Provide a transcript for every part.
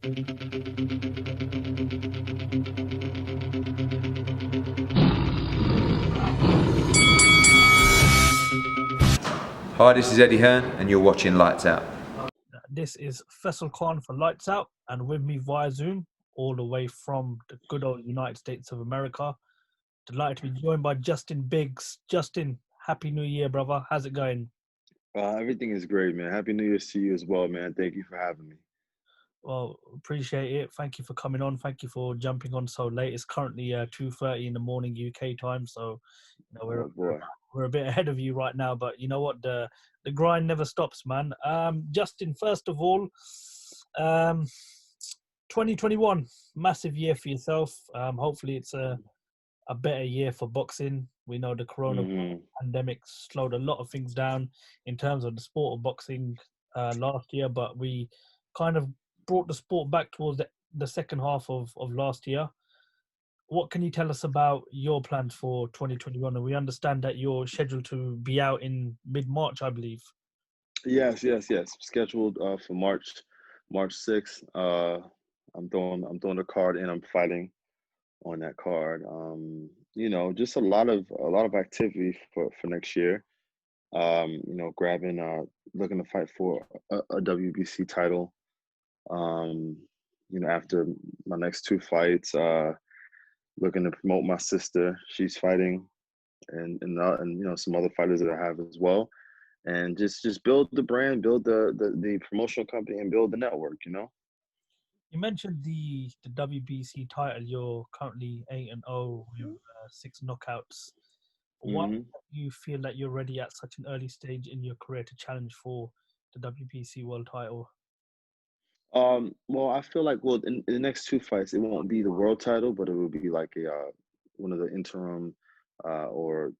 Hi, this is Eddie Hearn, and you're watching Lights Out. This is Faisal Khan for Lights Out, and with me via Zoom, all the way from the good old United States of America. Delighted to be joined by Justin Biggs. Justin, Happy New Year, brother. How's it going? Everything is great, man. Happy New Year to you as well, man. Thank you for having me. Well, appreciate it. Thank you for coming on. Thank you for jumping on so late. It's currently 2:30 in the morning UK time, so we're a bit ahead of you right now. But you know what? The grind never stops, man. Justin, first of all, 2021, massive year for yourself. Hopefully, it's a better year for boxing. We know the corona pandemic slowed a lot of things down in terms of the sport of boxing last year, but we kind of brought the sport back towards the second half of last year. What can you tell us about your plans for 2021? And we understand that you're scheduled to be out in mid-March, I believe. Yes. Scheduled for March 6th. I'm throwing the card in. I'm fighting on that card. Just a lot of activity for next year. Looking to fight for a WBC title. After my next two fights, looking to promote my sister. She's fighting, and some other fighters that I have as well, and just build the brand, build the promotional company, and build the network. You mentioned the WBC title. You're currently 8-0 with 6 knockouts. Why do you feel that you're ready at such an early stage in your career to challenge for the WBC world title? Well, I feel like in the next two fights, it won't be the world title, but it will be like one of the interim or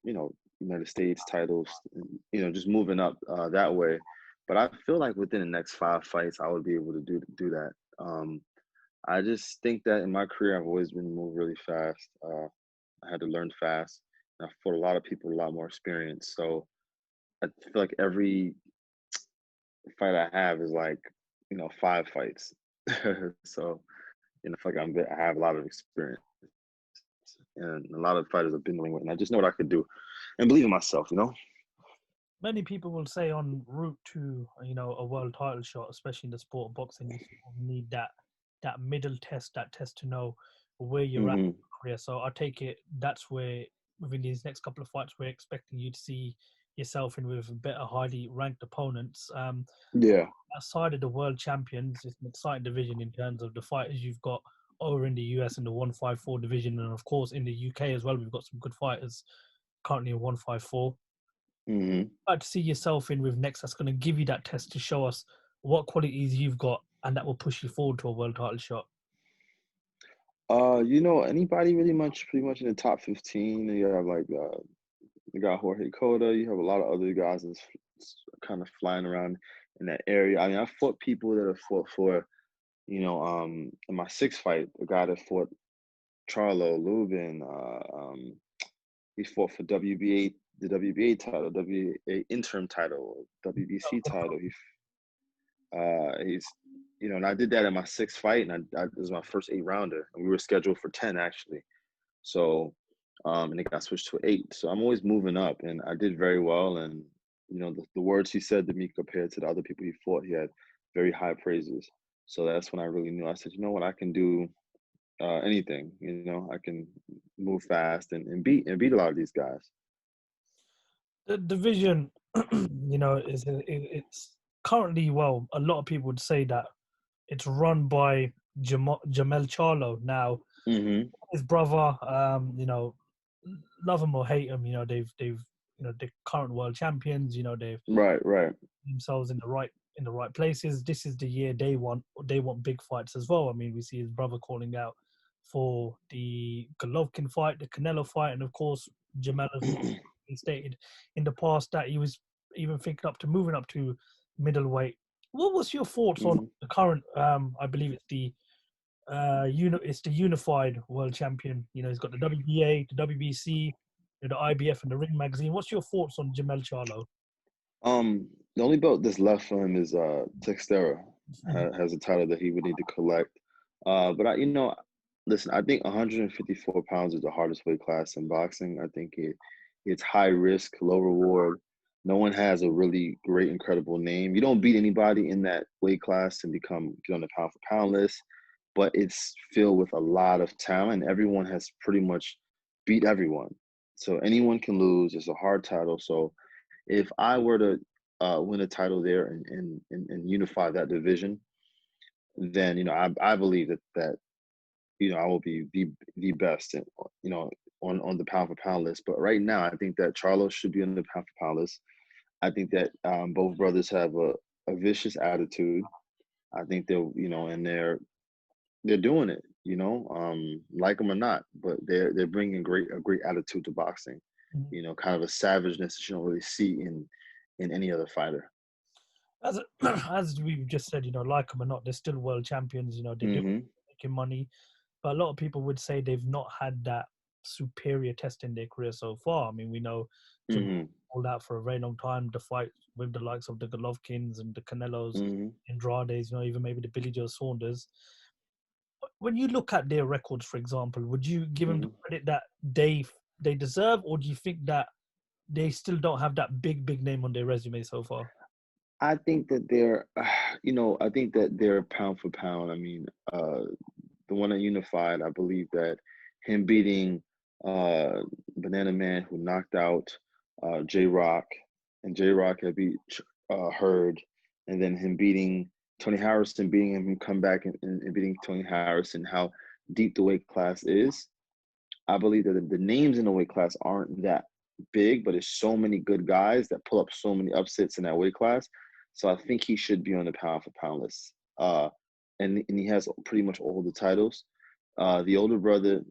United States titles. Just moving up that way. But I feel like within the next 5 fights, I would be able to do that. I just think that in my career, I've always been moved really fast. I had to learn fast. And I fought a lot of people with a lot more experience. So I feel like every fight I have is like 5 fights. So I feel like I have a lot of experience, and a lot of fighters I've been dealing with, and I just know what I could do, and believe in myself. Many people will say on route to a world title shot, especially in the sport of boxing, you need that middle test, that test to know where you're at in your career. So I take it that's where within these next couple of fights we're expecting you to see yourself in with better, highly ranked opponents. Outside of the world champions, it's an exciting division in terms of the fighters you've got over in the US in the 154 division, and of course in the UK as well. We've got some good fighters currently in 154. Like to see yourself in with next, that's going to give you that test to show us what qualities you've got, and that will push you forward to a world title shot. Anybody pretty much in the top 15. You have like you got Jorge Cota. You have a lot of other guys that's kind of flying around in that area. I mean, I fought people that have fought for, in my 6th fight, a guy that fought Charlo Lubin. He fought for the WBA title, WBA interim title, WBC title. He's and I did that in my 6th fight, and it was my first 8-rounder, and we were scheduled for 10 actually. So, and it got switched to 8. So I'm always moving up, and I did very well. And the words he said to me compared to the other people he fought, he had very high praises. So that's when I really knew. I said, you know what, I can do anything. I can move fast and beat a lot of these guys. The division, it's currently, well, a lot of people would say that it's run by Jamel Charlo now. His brother, love him or hate him, they've the current world champions. They've right themselves in the right places. This is the year they want big fights as well. I mean, we see his brother calling out for the Golovkin fight, the Canelo fight, and of course Jamel has stated in the past that he was even thinking moving up to middleweight. What was your thoughts on the current? I believe it's the unified world champion. He's got the WBA, the WBC, the IBF, and the Ring Magazine. What's your thoughts on Jamel Charlo? The only belt that's left for him is Textera. has a title that he would need to collect. But listen, I think 154 pounds is the hardest weight class in boxing. I think it's high risk, low reward. No one has a really great, incredible name. You don't beat anybody in that weight class and get on the pound for pound list, but it's filled with a lot of talent. Everyone has pretty much beat everyone. So anyone can lose. It's a hard title. So if I were to win a title there and unify that division, then I believe that I will be the best, on the pound for pound list. But right now, I think that Charlo should be on the pound for pound list. I think that both brothers have a vicious attitude. I think and they're doing it, like them or not, but they're bringing a great attitude to boxing, kind of a savageness that you don't really see in any other fighter. As as we've just said, like them or not, they're still world champions. They're doing, making money, but a lot of people would say they've not had that superior test in their career so far. I mean, we know to hold out for a very long time, the fight with the likes of the Golovkins and the Canelos, Andrades, even maybe the Billy Joe Saunders. When you look at their records, for example, would you give them the credit that they deserve, or do you think that they still don't have that big name on their resume so far? I think that they're pound for pound. I mean, the one that unified, I believe that him beating Banana Man, who knocked out J-Rock, and J-Rock had beat Hurd, and then him beating Tony Harrison, beating him come back and beating Tony Harrison, how deep the weight class is. I believe that the names in the weight class aren't that big, but there's so many good guys that pull up so many upsets in that weight class. So I think he should be on the pound for pound list. And he has pretty much all the titles. The older brother,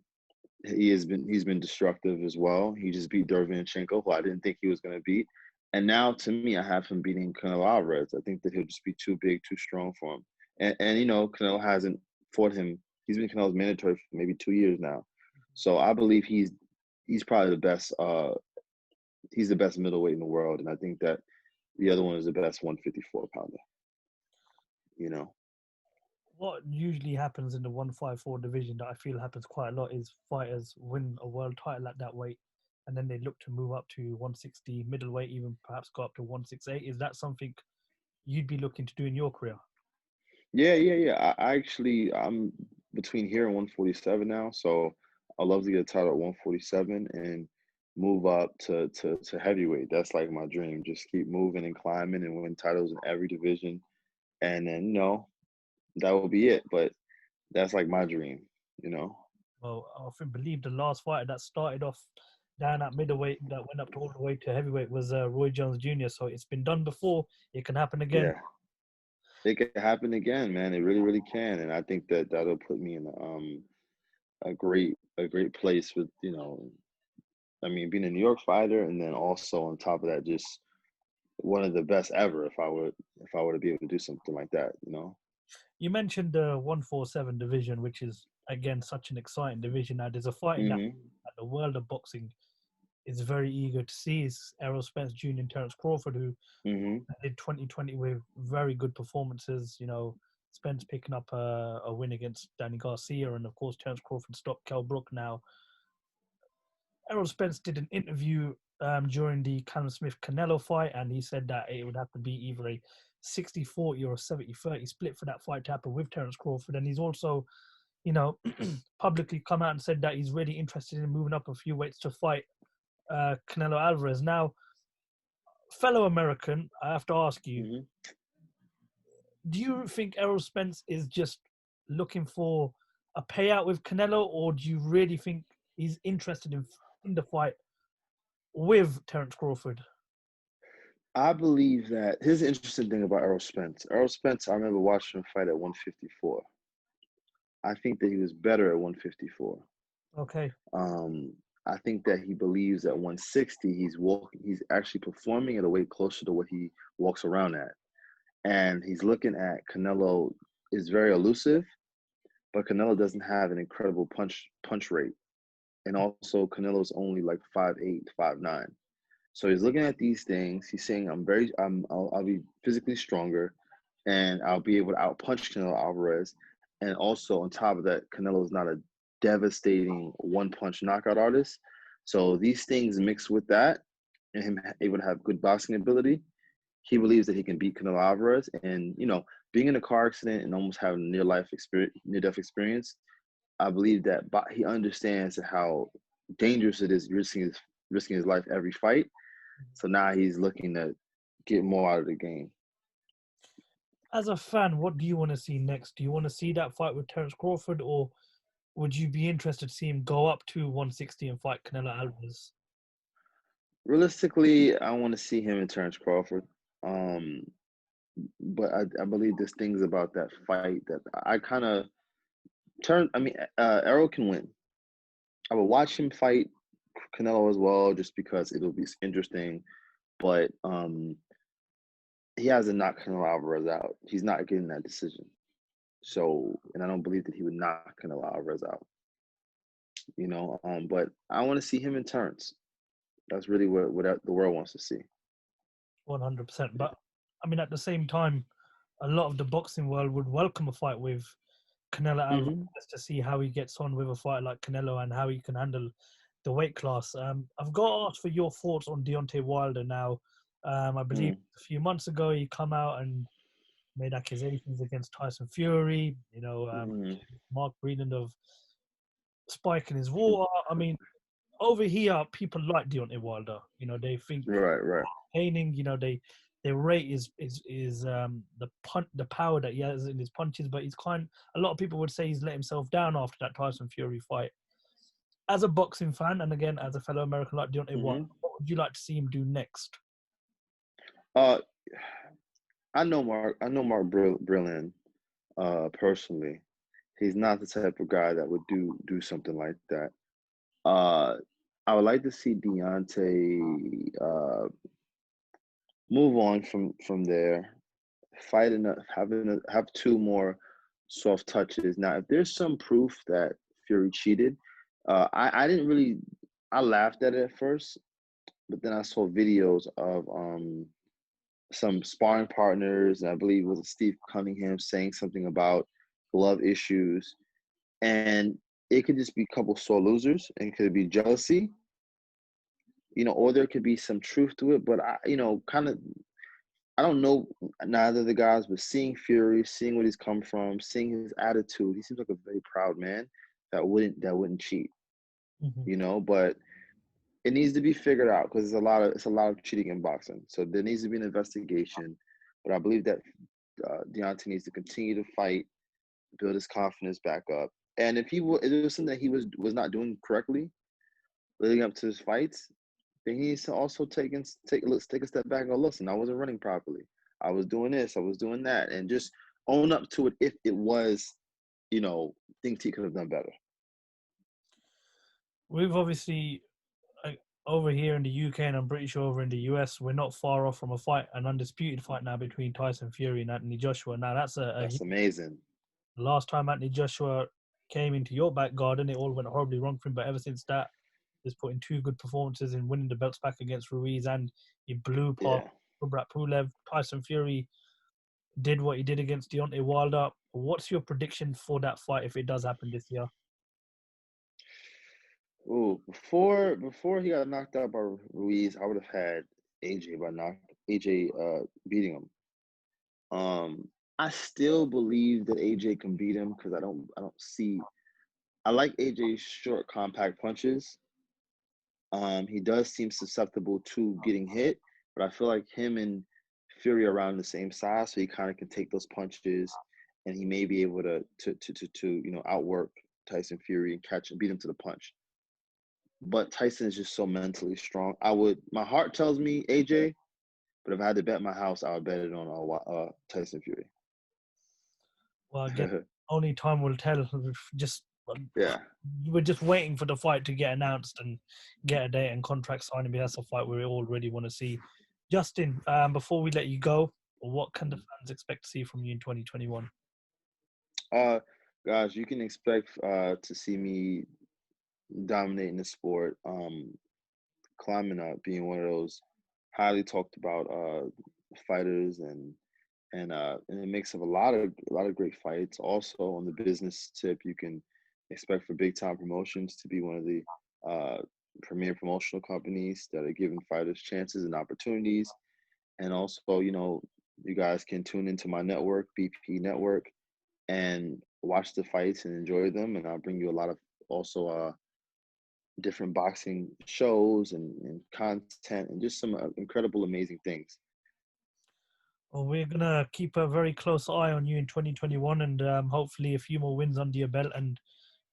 he's been destructive as well. He just beat Derevyanchenko, who I didn't think he was going to beat. And now, to me, I have him beating Canelo Alvarez. I think that he'll just be too big, too strong for him. And Canelo hasn't fought him. He's been Canelo's mandatory for maybe 2 years now. So I believe he's probably the best. He's the best middleweight in the world, and I think that the other one is the best 154 pounder. What usually happens in the 154 division that I feel happens quite a lot is fighters win a world title at that weight, and then they look to move up to 160 middleweight, even perhaps go up to 168. Is that something you'd be looking to do in your career? Yeah. I'm between here and 147 now, so I'd love to get a title at 147 and move up to heavyweight. That's like my dream. Just keep moving and climbing and win titles in every division, and then that will be it. But that's like my dream. Well, I often believe the last fighter that started off down at middleweight that went up to all the way to heavyweight was Roy Jones Jr. So it's been done before. It can happen again. Yeah, it can happen again, man. It really, really can. And I think that that'll put me in a great place with being a New York fighter, and then also on top of that, just one of the best ever. If I were to be able to do something like that. You mentioned the 147 division, which is again such an exciting division. Now there's a fight in that the world of boxing is very eager to see is Errol Spence Jr. and Terence Crawford, who did 2020 with very good performances. Spence picking up a win against Danny Garcia, and of course Terence Crawford stopped Kell Brook. Now Errol Spence did an interview during the Callum Smith-Canelo fight, and he said that it would have to be either a 60-40 or a 70-30 split for that fight to happen with Terence Crawford. And he's also, publicly come out and said that he's really interested in moving up a few weights to fight Canelo Alvarez. Now, fellow American, I have to ask you, do you think Errol Spence is just looking for a payout with Canelo, or do you really think he's interested in the fight with Terence Crawford? I believe that here's the interesting thing about Errol Spence. Errol Spence, I remember watching him fight at 154. I think that he was better at 154. Okay. I think that he believes at 160 he's actually performing at a weight closer to what he walks around at. And he's looking at Canelo is very elusive, but Canelo doesn't have an incredible punch rate. And also Canelo's only like 5'8", 5'9". So he's looking at these things. He's saying, I'll be physically stronger. and I'll be able to outpunch Canelo Alvarez. And also on top of that, Canelo is not a devastating one-punch knockout artist. So these things mixed with that, and him able to have good boxing ability, he believes that he can beat Canelo Alvarez. And being in a car accident and almost having a near-death experience, I believe that he understands how dangerous it is risking his life every fight. So now he's looking to get more out of the game. As a fan, what do you want to see next? Do you want to see that fight with Terence Crawford, or would you be interested to see him go up to 160 and fight Canelo Alvarez? Realistically, I want to see him and Terence Crawford. But I believe there's things about that fight that I kind of Errol can win. I would watch him fight Canelo as well, just because it'll be interesting. But he hasn't knocked Canelo Alvarez out. He's not getting that decision. So, and I don't believe that he would knock Canelo Alvarez out. But I want to see him and Terence. That's really what the world wants to see. 100%. But I mean, at the same time, a lot of the boxing world would welcome a fight with Canelo Alvarez just to see how he gets on with a fight like Canelo and how he can handle the weight class. I've got to ask for your thoughts on Deontay Wilder now. I believe a few months ago he come out and made accusations against Tyson Fury. Mark Breland of spiking his water. I mean, over here people like Deontay Wilder. They think right. painting. They rate the power that he has in his punches, but a lot of people would say he's let himself down after that Tyson Fury fight. As a boxing fan, and again as a fellow American like Deontay Wilder, what would you like to see him do next? I know Mark Breland personally. He's not the type of guy that would do something like that. I would like to see Deontay move on from there, fight enough, have two more soft touches. Now, if there's some proof that Fury cheated, I didn't really. I laughed at it at first, but then I saw videos of some sparring partners, and I believe it was Steve Cunningham saying something about glove issues, and it could just be a couple sore losers, and it could be jealousy, or there could be some truth to it. But I don't know neither of the guys, but seeing Fury, seeing where he's come from, seeing his attitude, he seems like a very proud man that wouldn't cheat, But it needs to be figured out because it's a lot of cheating in boxing. So there needs to be an investigation. But I believe that Deontay needs to continue to fight, build his confidence back up. And if there was something that he was not doing correctly leading up to his fights, then he needs to also take a step back and go, listen, I wasn't running properly. I was doing this, I was doing that, and just own up to it if it was, things he could have done better. We've obviously, over here in the UK, and I'm pretty sure over in the US, we're not far off from an undisputed fight now between Tyson Fury and Anthony Joshua. Now that's amazing. The last time Anthony Joshua came into your back garden, it all went horribly wrong for him. But ever since that, he's put in two good performances in winning the belts back against Ruiz, and he blew past Kubrat Pulev. Tyson Fury did what he did against Deontay Wilder. What's your prediction for that fight if it does happen this year? Oh, before he got knocked out by Ruiz, I would have had AJ beating him. I still believe that AJ can beat him because I like AJ's short, compact punches. He does seem susceptible to getting hit, but I feel like him and Fury are around the same size, so he kind of can take those punches, and he may be able to outwork Tyson Fury and beat him to the punch. But Tyson is just so mentally strong. My heart tells me AJ, but if I had to bet my house, I would bet it on Tyson Fury. Well, again, only time will tell. We're just waiting for the fight to get announced and get a date and contract signed. That's a fight we all really want to see. Justin, before we let you go, what can the fans expect to see from you in 2021? Guys, you can expect to see me dominating the sport, climbing up, being one of those highly talked about fighters, and and a mix of a lot of great fights. Also, on the business tip, you can expect for big time promotions to be one of the premier promotional companies that are giving fighters chances and opportunities. And also, you guys can tune into my network, BP Network, and watch the fights and enjoy them. And I'll bring you a lot of also different boxing shows and content and just some incredible, amazing things. Well, we're gonna keep a very close eye on you in 2021, and hopefully a few more wins under your belt. And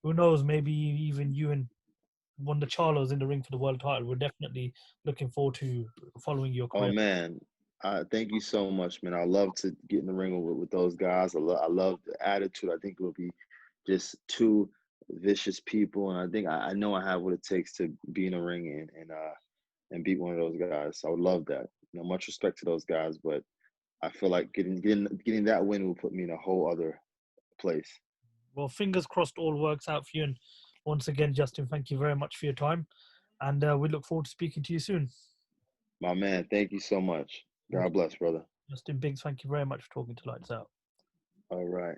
who knows, maybe even you and one of the Charlos in the ring for the world title. We're definitely looking forward to following your Oh career. man, thank you so much, man. I love to get in the ring with those guys. I love the attitude. I think it will be just two vicious people, and I think I know I have what it takes to be in the ring and beat one of those guys. So I would love that. Much respect to those guys, but I feel like getting that win will put me in a whole other place. Well, fingers crossed all works out for you. And once again, Justin, thank you very much for your time. And we look forward to speaking to you soon. My man, thank you so much. God bless, brother. Justin Biggs, thank you very much for talking to Lights Out. All right.